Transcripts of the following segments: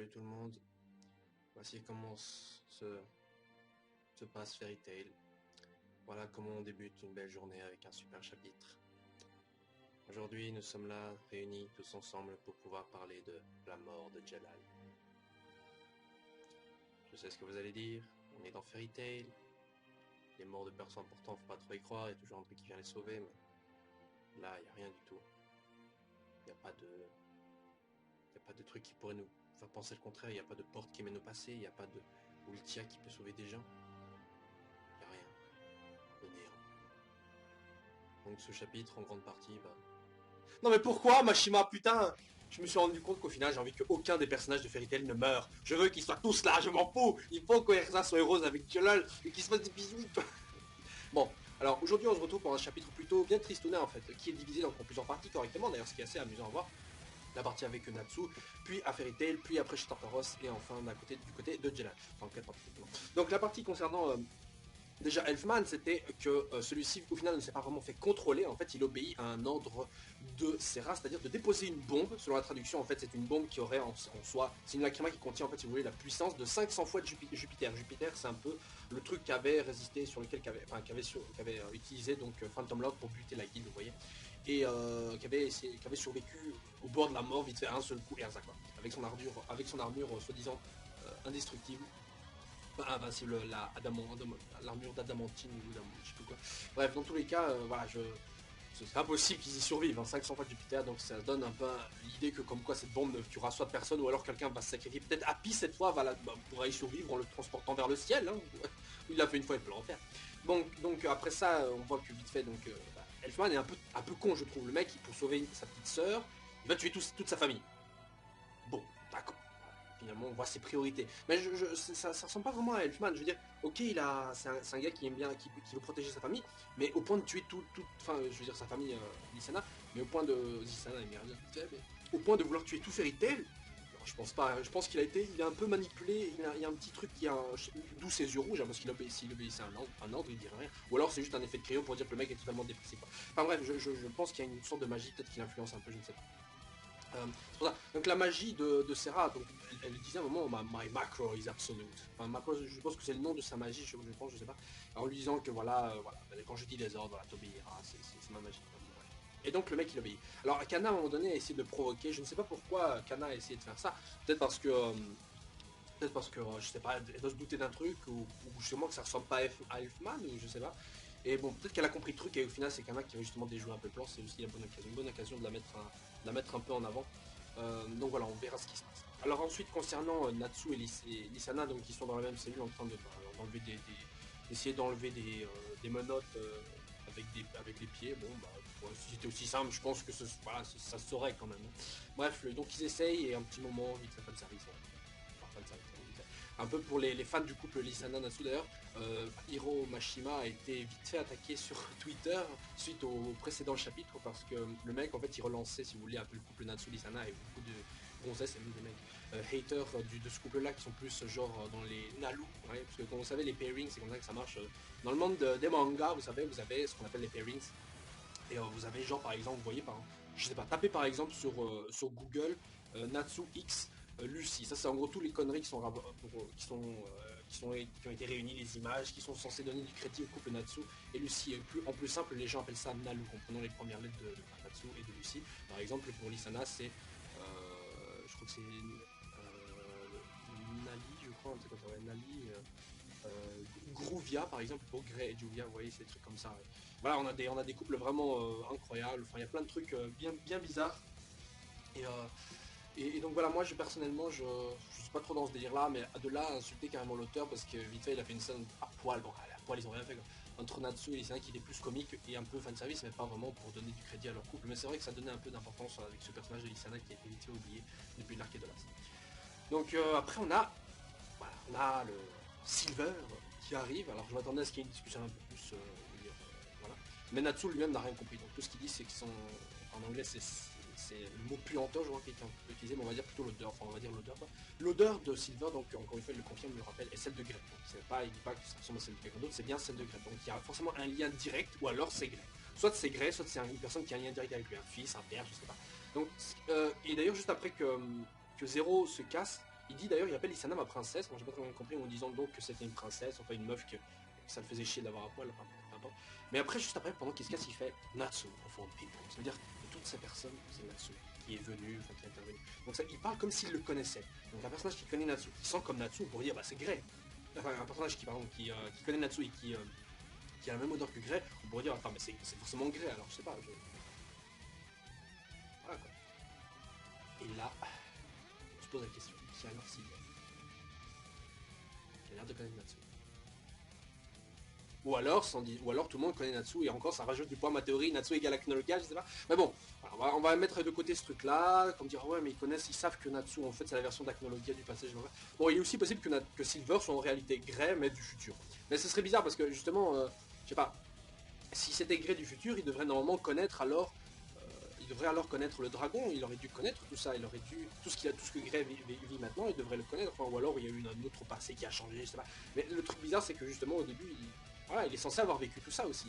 Salut tout le monde, voici comment se passe Fairy Tail. Voilà comment on débute une belle journée avec un super chapitre. Aujourd'hui nous sommes là réunis tous ensemble pour pouvoir parler de la mort de Jalal. Je sais ce que vous allez dire, on est dans Fairy Tail, les morts de personnes importantes faut pas trop y croire, il y a toujours un truc qui vient les sauver, mais là il n'y a rien du tout. Il n'y a pas de truc qui pourrait nous faire penser le contraire, il n'y a pas de porte qui mène au passé, il n'y a pas de Ultia qui peut sauver des gens. Il n'y a rien. Le néant. Donc ce chapitre en grande partie va... Non mais pourquoi Mashima, putain? Je me suis rendu compte qu'au final j'ai envie qu'aucun des personnages de Fairy Tail ne meure. Je veux qu'ils soient tous là, je m'en fous. Il faut qu'Erza soit heureuse avec Jalal et qu'ils se fassent des bisous. Bon, alors aujourd'hui on se retrouve pour un chapitre plutôt bien tristounet en fait, qui est divisé donc en plusieurs parties correctement, d'ailleurs ce qui est assez amusant à voir. La partie avec Natsu, puis à Fairy Tail, puis après chez Tartaros, et enfin du côté de Jalal. Enfin, quatre parties. Donc la partie concernant... Déjà, Elfman, c'était que celui-ci, au final, ne s'est pas vraiment fait contrôler. En fait, il obéit à un ordre de Serra, c'est-à-dire de déposer une bombe. Selon la traduction, en fait, c'est une bombe qui aurait en soi... C'est une lacrima qui contient, en fait, si vous voulez, la puissance de 500 fois de Jupiter. Jupiter, c'est un peu le truc qu'avait résisté, sur lequel qu'avait utilisé donc Phantom Lord pour buter la guilde, vous voyez. Et qui avait survécu au bord de la mort, vite fait, à un seul coup, Erza, quoi. Avec son armure soi-disant indestructible. Invincible, l'armure d'adamantine ou je sais plus quoi. Bref, dans tous les cas, voilà, c'est impossible qu'ils y survivent, hein, 500 fois de Jupiter, donc ça donne un peu l'idée que comme quoi cette bombe ne tuera soit personne ou alors quelqu'un va se sacrifier. Peut-être Happy cette fois pourra y survivre en le transportant vers le ciel, hein. Il l'a fait une fois, il peut le refaire. Donc après ça, on voit que vite fait, donc Elfman est un peu con, je trouve. Le mec, pour sauver sa petite sœur, il va tuer toute sa famille. Bon, d'accord. Finalement, on voit ses priorités. Mais ça ressemble pas vraiment à Elfman. Je veux dire, ok, c'est un gars qui aime bien, qui veut protéger sa famille, mais au point de tuer enfin, je veux dire sa famille, Lysana, mais au point de Lysana et Myrna, au point de vouloir tuer tout Fairy Tail. Je pense pas. Je pense qu'il est un peu manipulé. Il y a un petit truc d'où ses yeux rouges, hein, parce qu'il obéissait à un ordre, il dirait rien. Ou alors c'est juste un effet de crayon pour dire que le mec est totalement dépressif. Enfin bref, je pense qu'il y a une sorte de magie peut-être qui l'influence un peu, je ne sais pas. C'est pour ça. Donc la magie de Serra, donc elle disait à un moment, my macro is absolute. Enfin, macro, je pense que c'est le nom de sa magie, je pense, je sais pas. En lui disant que voilà, quand je dis des ordres, voilà, t'obéiras, c'est ma magie. Et donc le mec il obéit. Alors Kana à un moment donné a essayé de provoquer, je ne sais pas pourquoi Kana a essayé de faire ça. Peut-être parce que je sais pas, elle doit se douter d'un truc ou justement que ça ressemble pas à Elfman ou je sais pas. Et bon, peut-être qu'elle a compris le truc et au final c'est Kana qui va justement déjouer un peu le plan, c'est aussi une bonne occasion de la mettre un peu en avant. Donc voilà, on verra ce qui se passe. Alors ensuite concernant Natsu et Lysana, donc ils sont dans la même cellule en train d'enlever d'essayer d'enlever des menottes avec des pieds. Bon bah si c'était aussi simple, je pense que ça se saurait quand même. Bref, donc ils essayent et un petit moment, vite fait de service. Un peu pour les fans du couple Lysana Natsu d'ailleurs, Hiro Mashima a été vite fait attaqué sur Twitter suite au précédent chapitre parce que le mec en fait il relançait si vous voulez un peu le couple Natsu Lysana et beaucoup de gonzesses et même des mecs haters de ce couple là qui sont plus genre dans les Nalu, ouais, parce que comme vous savez les pairings c'est comme ça que ça marche dans le monde des mangas, vous avez ce qu'on appelle les pairings. Et vous avez genre par exemple, vous voyez je sais pas, tapez par exemple sur Google Natsu X Lucie. Ça c'est en gros tous les conneries qui ont été réunies, les images qui sont censées donner du crédit au couple Natsu et Lucie. En plus simple, les gens appellent ça Nalu, comprenant les premières lettres de Natsu et de Lucie. Par exemple pour Lysana c'est je crois que c'est Nali, je crois, un truc comme ça, ouais, Nali. Groovia par exemple pour Grey et Julia, vous voyez, c'est des trucs comme ça. Ouais. Voilà, on a des couples vraiment incroyables. Enfin, il y a plein de trucs bien bizarres. Et, donc voilà, moi personnellement, je suis pas trop dans ce délire là, mais de là à insulter carrément l'auteur parce que vite fait il a fait une scène à poil. Bon, à poil ils ont rien fait quoi. Entre Natsu et Lysana qui était plus comique et un peu fanservice, mais pas vraiment pour donner du crédit à leur couple. Mais c'est vrai que ça donnait un peu d'importance avec ce personnage de Lysana qui a été vite fait oublié depuis l'arc de l'As. Donc après on a le Silver qui arrive. Alors je m'attendais à ce qu'il y ait une discussion un peu plus voilà. Mais Natsu lui-même n'a rien compris. Donc tout ce qu'il dit c'est qu'ils sont en anglais c'est le mot puanteur, je crois qu'il est utilisé, mais on va dire plutôt l'odeur. Enfin on va dire l'odeur. L'odeur de Silver, donc encore une fois il le confirme, il le rappelle, est celle de Grey. Donc c'est pas, il dit pas que ça ressemble à celle de quelqu'un d'autre, c'est bien celle de Grey. Donc il y a forcément un lien direct, ou alors c'est Grey. Soit c'est Grey, soit c'est une personne qui a un lien direct avec lui, un fils, un père, je sais pas. Donc et d'ailleurs juste après que Zero se casse, Il dit d'ailleurs, il appelle Isana ma princesse, moi j'ai pas très bien compris en disant donc que c'était une princesse, enfin une meuf que ça le faisait chier d'avoir un poil, enfin, peu importe. Mais après, juste après, pendant qu'il se casse, il fait Natsu, enfant de people. Ça veut dire que toutes ces personnes, c'est Natsu qui est venu, enfin qui est intervenu. Donc ça, il parle comme s'il le connaissait. Donc un personnage qui connaît Natsu, qui sent comme Natsu, on pourrait dire bah c'est Grey. Enfin un personnage qui, pardon, qui connaît Natsu et qui a la même odeur que Grey, on pourrait dire attends mais c'est forcément Grey, alors je sais pas. Voilà quoi. Et là, on se pose la question, qui a alors Sylvain qui a l'air de connaître Natsu. Ou alors tout le monde connaît Natsu, et encore ça rajoute du poids à ma théorie, Natsu égale Aknologa, je sais pas. Mais bon, on va mettre de côté ce truc là, comme dire ouais mais ils savent que Natsu en fait c'est la version d'Aknologia du passé. Bon, il est aussi possible que Silver soit en réalité Grey mais du futur. Mais ce serait bizarre parce que justement, je sais pas, si c'était Grey du futur, il devrait normalement connaître alors, il devrait alors connaître le dragon, il aurait dû connaître tout ça, il aurait dû, tout ce que Grey vit maintenant, il devrait le connaître, enfin, ou alors il y a eu un autre passé qui a changé, je sais pas. Mais le truc bizarre c'est que justement au début, voilà, il est censé avoir vécu tout ça aussi.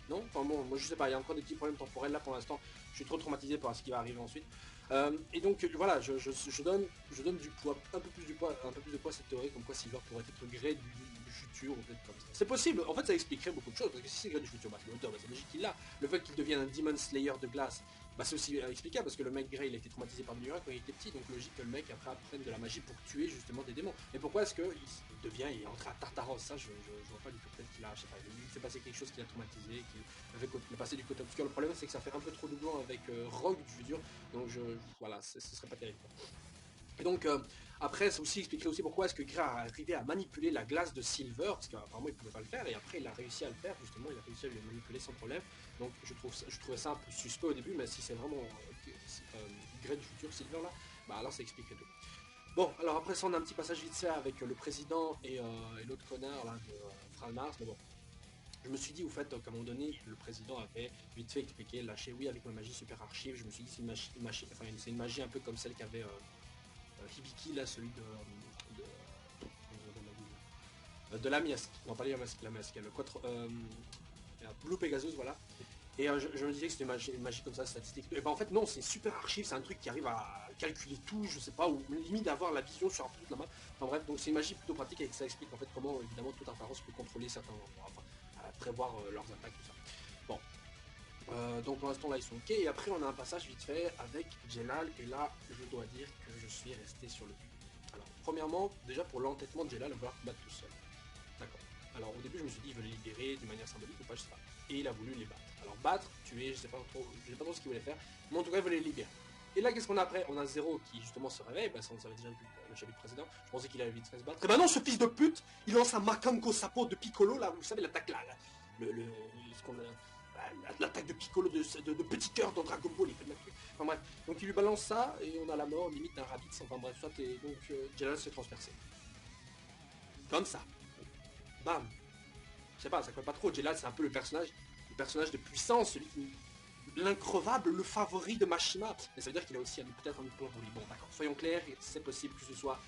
Non. Enfin bon, moi je sais pas, il y a encore des petits problèmes temporels là pour l'instant. Je suis trop traumatisé par ce qui va arriver ensuite. Et donc voilà, je donne du poids, un peu plus de poids à cette théorie, comme quoi Silver pourrait être Grey du futur, ou peut-être comme ça. C'est possible, en fait ça expliquerait beaucoup de choses, parce que si c'est Grey du futur, bah c'est l'auteur, bah, c'est logique qu'il l'a. Le fait qu'il devienne un Demon Slayer de glace, bah c'est aussi explicable, parce que le mec Grey il a été traumatisé par Miura quand il était petit, donc logique que le mec après apprenne de la magie pour tuer justement des démons. Mais pourquoi est-ce qu'il il est entré à Tartaros? Ça je vois pas du tout, peut-être qu'il a, je sais pas, il s'est passé quelque chose qui l'a traumatisé, avec le passé du côté obscur. Le problème c'est que ça fait un peu trop doublon avec Rogue du futur, donc voilà, ce serait pas terrible. Et donc après ça aussi expliquerait aussi pourquoi est-ce que Grey a arrivé à manipuler la glace de Silver, parce qu'apparemment il pouvait pas le faire, et après il a réussi à le faire, justement il a réussi à le manipuler sans problème. Donc je trouvais ça un peu suspect au début, mais si c'est vraiment Grey du futur Silver là, bah alors ça expliquerait tout. Bon, alors après ça on a un petit passage vite fait avec le président et l'autre connard là de Fralmars, mais bon. Je me suis dit, au fait, qu'à un moment donné, le président avait vite fait expliqué, lâché, oui, avec ma magie super archive, je me suis dit, c'est une magie un peu comme celle qu'avait Hibiki, là, celui de la Miasque, non pas la Miasque, le Blue Pegasus, voilà. Et je me disais que c'était une magie comme ça, statistique. Et ben en fait, non, c'est super archive, c'est un truc qui arrive à calculer tout, je sais pas, ou limite avoir la vision sur un peu toute la main. Enfin bref, donc c'est une magie plutôt pratique et que ça explique en fait comment, évidemment, toute apparence peut contrôler certains endroits, enfin, prévoir leurs attaques, tout ça. Bon. Donc pour l'instant là ils sont ok, et après on a un passage vite fait avec Jelal, et là je dois dire que je suis resté sur le cul. Alors premièrement, déjà pour l'entêtement de Jelal, on va vouloir combattre tout seul. D'accord. Alors au début je me suis dit il veut les libérer d'une manière symbolique ou pas, je sais pas. Et il a voulu les battre. Alors battre, tuer, je sais pas trop ce qu'il voulait faire, mais en tout cas il voulait les libérer. Et là qu'est-ce qu'on a après? On a Zero qui justement se réveille, bah ça on savait déjà vu le chapitre précédent, je pensais qu'il allait vite fait se battre. Et bah non, ce fils de pute, il lance un Makanko Sapo de Piccolo là, vous savez l'attaque là, ce qu'on a, l'attaque de Piccolo de Petit Cœur dans Dragon Ball, il fait de la truc. Enfin bref, donc il lui balance ça et on a la mort limite d'un Raditz, enfin bref, soit et donc Jelal se fait transpercer. Comme ça. Bam. Je sais pas, ça colle pas trop. Jelal c'est un peu le personnage de puissance, celui qui l'increvable, le favori de Mashima. Mais ça veut dire qu'il a aussi peut-être un autre plan pour lui. Bon d'accord, soyons clairs, c'est possible que ce soit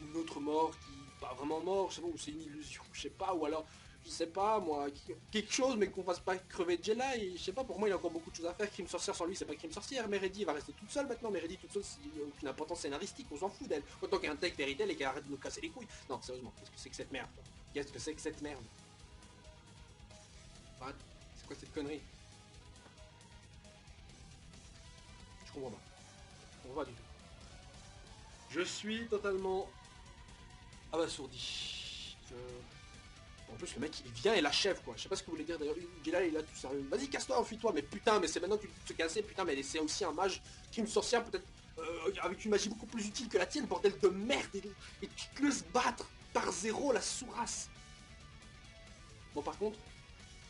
une autre mort qui pas vraiment mort, je sais pas, ou c'est une illusion, je sais pas, ou alors je sais pas moi, quelque chose mais qu'on fasse pas crever Jella, et je sais pas, pour moi il a encore beaucoup de choses à faire. Crime sorcière sans lui c'est pas crime sorcière, Meredi va rester toute seule maintenant, Meredi toute seule c'est aucune importance scénaristique, on s'en fout d'elle, autant qu'un tech Fairy Tail et qu'elle arrête de nous casser les couilles. Non sérieusement, qu'est-ce que c'est que cette merde? Qu'est-ce que c'est que cette merde? C'est quoi cette connerie? Je comprends pas. Je comprends pas du tout. Je suis totalement abasourdi. En plus, le mec, il vient et l'achève, quoi. Je sais pas ce que vous voulez dire, d'ailleurs. Jelal, il est là tout sérieux. Vas-y, casse-toi, enfuis-toi. Mais putain, mais c'est maintenant que tu te casser. Putain, mais c'est aussi un mage qui est une sorcière, peut-être avec une magie beaucoup plus utile que la tienne, bordel de merde. Et tu te laisses battre par Zero, la sourasse. Bon, par contre,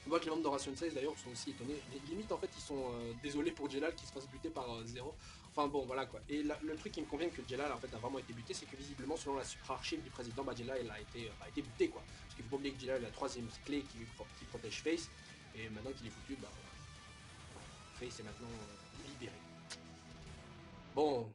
on voit que les membres d'Oration 16 d'ailleurs sont aussi étonnés. Limite en fait ils sont désolés pour Jelal qui se fasse buter par Zero. Enfin bon voilà quoi. Et le truc qui me convient que Jelal en fait a vraiment été buté, c'est que visiblement selon la supra-archive du président, bah Jelal a été buté quoi. Parce qu'il faut pas oublier que Jelal est la troisième clé qui protège Face. Et maintenant qu'il est foutu, bah Face est maintenant libéré. Bon,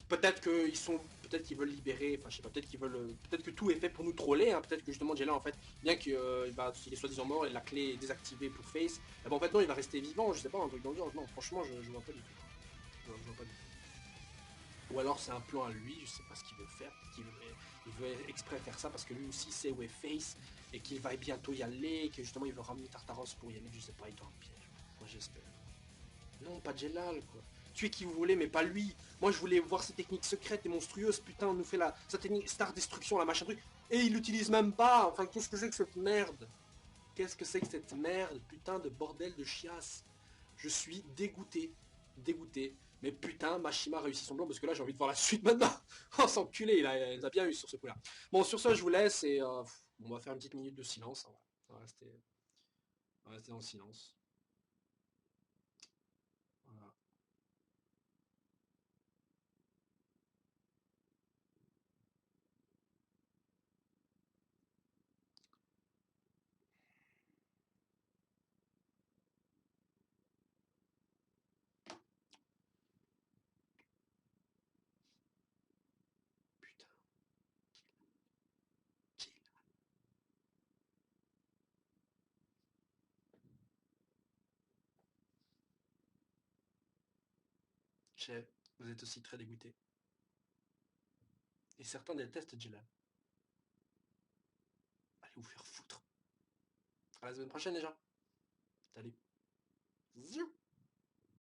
peut-être qu'ils veulent libérer, enfin je sais pas, peut-être que tout est fait pour nous troller, hein, peut-être que justement Jelal en fait, bien qu'il est soi-disant mort et la clé est désactivée pour Face, eh ben, en fait non il va rester vivant, je sais pas, un truc dans le genre, non franchement je vois pas du tout. Je vois pas du tout. Ou alors c'est un plan à lui, je sais pas ce qu'il veut faire, il veut exprès faire ça parce que lui aussi sait où est Face et qu'il va bientôt y aller, et que justement il veut ramener Tartaros pour y aller, je sais pas, il tend un piège. Moi j'espère. Non, pas Jelal, quoi. Tuez qui vous voulez, mais pas lui. Moi je voulais voir ses techniques secrètes et monstrueuses, putain, on nous fait sa technique Star Destruction, la machin truc, et il l'utilise même pas. Enfin, qu'est-ce que c'est que cette merde? Qu'est-ce que c'est que cette merde? Putain de bordel de chiasse. Je suis dégoûté. Dégoûté. Mais putain, Mashima a réussi son plan parce que là j'ai envie de voir la suite maintenant. Oh, s'enculé, il a bien eu sur ce coup-là. Bon, sur ça, je vous laisse et on va faire une petite minute de silence. On va rester dans le silence. Voilà. Putain. Chef, vous êtes aussi très dégoûté. Et certains détestent Jelal. Allez vous faire foutre. À la semaine prochaine, les gens. Salut. Ziou.